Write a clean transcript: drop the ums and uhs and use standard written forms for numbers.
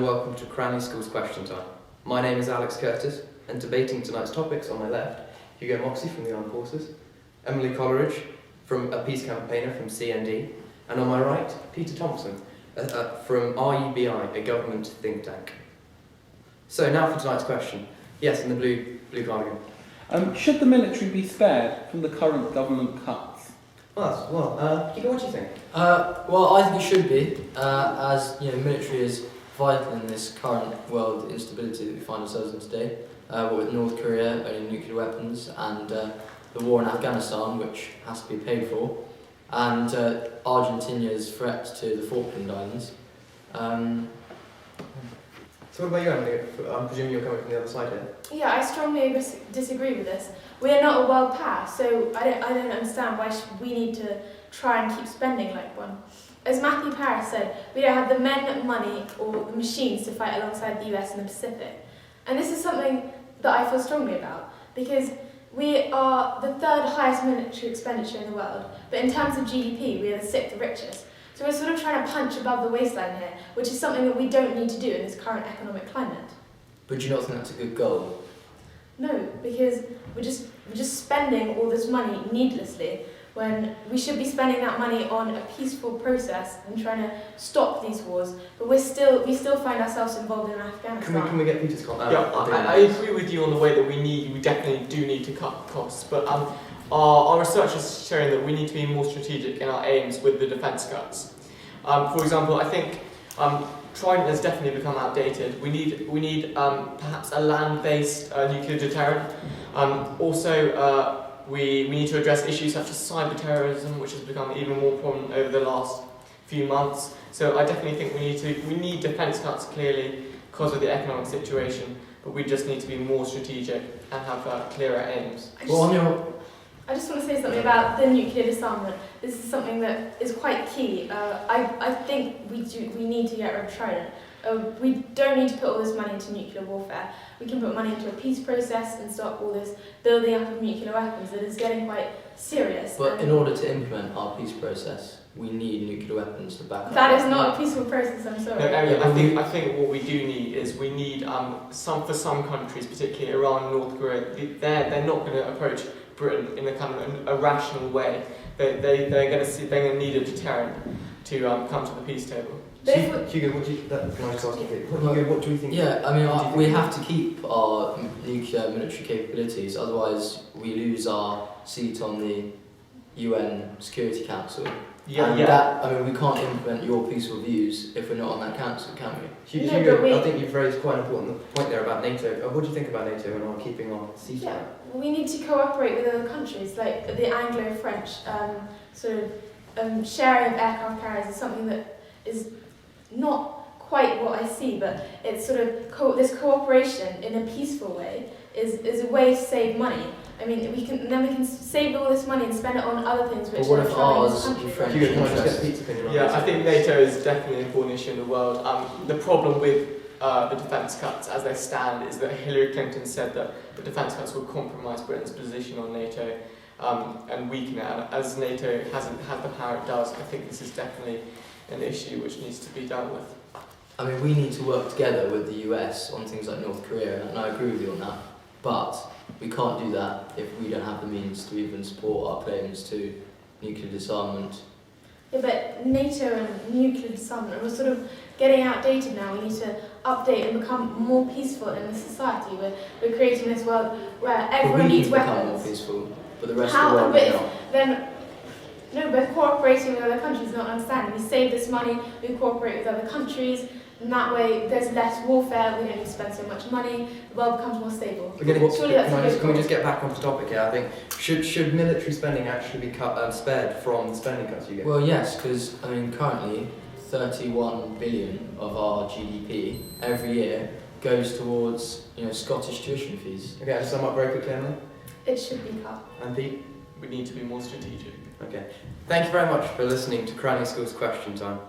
and welcome to Cranleigh School's Question Time. My name is Alex Curtis, and debating tonight's topics on my left, Hugo Moxey from the Armed Forces, Emily Coleridge, from a peace campaigner from CND, and on my right, Peter Thompson, from RUBI, a government think tank. So now for tonight's question. Yes, in the blue cardigan. Should the military be spared from the current government cuts? Hugo, what do you think? Well, I think it should be, as military is vital in this current world instability that we find ourselves in today. With North Korea owning nuclear weapons and the war in Afghanistan, which has to be paid for, and Argentina's threat to the Falkland Islands. So what about you, Emily? I'm presuming you're coming from the other side here. Yeah, I strongly disagree with this. We are not a world power, so I don't understand why we need to try and keep spending like one. As Matthew Parris said, we don't have the men, money, or the machines to fight alongside the US in the Pacific. And this is something that I feel strongly about, because we are the third highest military expenditure in the world, but in terms of GDP, we are the sixth richest. So we're sort of trying to punch above the waistline here, which is something that we don't need to do in this current economic climate. But do you not think that's a good goal? No, because we're just spending all this money needlessly when we should be spending that money on a peaceful process and trying to stop these wars. But we still find ourselves involved in Afghanistan. Can we get Peter's comment? I agree with you on the way that we definitely do need to cut costs, but our research is showing that we need to be more strategic in our aims with the defence cuts. For example, I think Trident has definitely become outdated. We need perhaps a land-based nuclear deterrent. We need to address issues such as cyber terrorism, which has become even more prominent over the last few months. So I definitely think we need defence cuts clearly because of the economic situation, but we just need to be more strategic and have clearer aims. I just want to say something about the nuclear disarmament. This is something that is quite key. I think we need to get rid of Trident. We don't need to put all this money into nuclear warfare. We can put money into a peace process and stop all this building up of nuclear weapons that is getting quite serious. But in order to implement our peace process, we need nuclear weapons to back up. That is not a peaceful process, I'm sorry. No, I think what we do need is for some countries, particularly Iran and North Korea, they're not going to approach Britain in a kind of a rational way. They're going to need a deterrent to come to the peace table. Hugo, what do you think? Yeah, we have to keep our nuclear military capabilities, otherwise we lose our seat on the UN Security Council. We can't implement your peaceful views if we're not on that council, can we? Hugo, I think you've raised quite an important point there about NATO. What do you think about NATO and our keeping our seat on it? We need to cooperate with other countries, like the Anglo-French sharing of aircraft carriers is something that is not quite what I see, but it's sort of this cooperation in a peaceful way is a way to save money. I mean, we can save all this money and spend it on other things which are troubling this country. Hugo, can I just get Pete's opinion on this? I think NATO is definitely an important issue in the world. The problem with the defence cuts as they stand is that Hillary Clinton said that the defence cuts would compromise Britain's position on NATO and weaken it. And as NATO hasn't had the power it does, I think this is definitely an issue which needs to be dealt with. I mean, we need to work together with the US on things like North Korea, and I agree with you on that. But we can't do that if we don't have the means to even support our claims to nuclear disarmament. Yeah, but NATO and nuclear disarmament, we're sort of getting outdated now. We need to update and become more peaceful in the society. We're creating this world where everyone needs weapons. Become more peaceful, but the rest of the world may not. But cooperating with other countries, not understanding. We save this money, we cooperate with other countries, and that way there's less warfare, we don't need to spend so much money, the world becomes more stable. Can we just get back onto topic here? I think, should military spending actually be spared from the spending cuts you get? Well, yes, because, currently 31 billion of our GDP every year goes towards, Scottish tuition fees. Okay, to sum up very quickly, Emily? It should be cut. And Pete? We need to be more strategic. Okay. Thank you very much for listening to Cranleigh School's Question Time.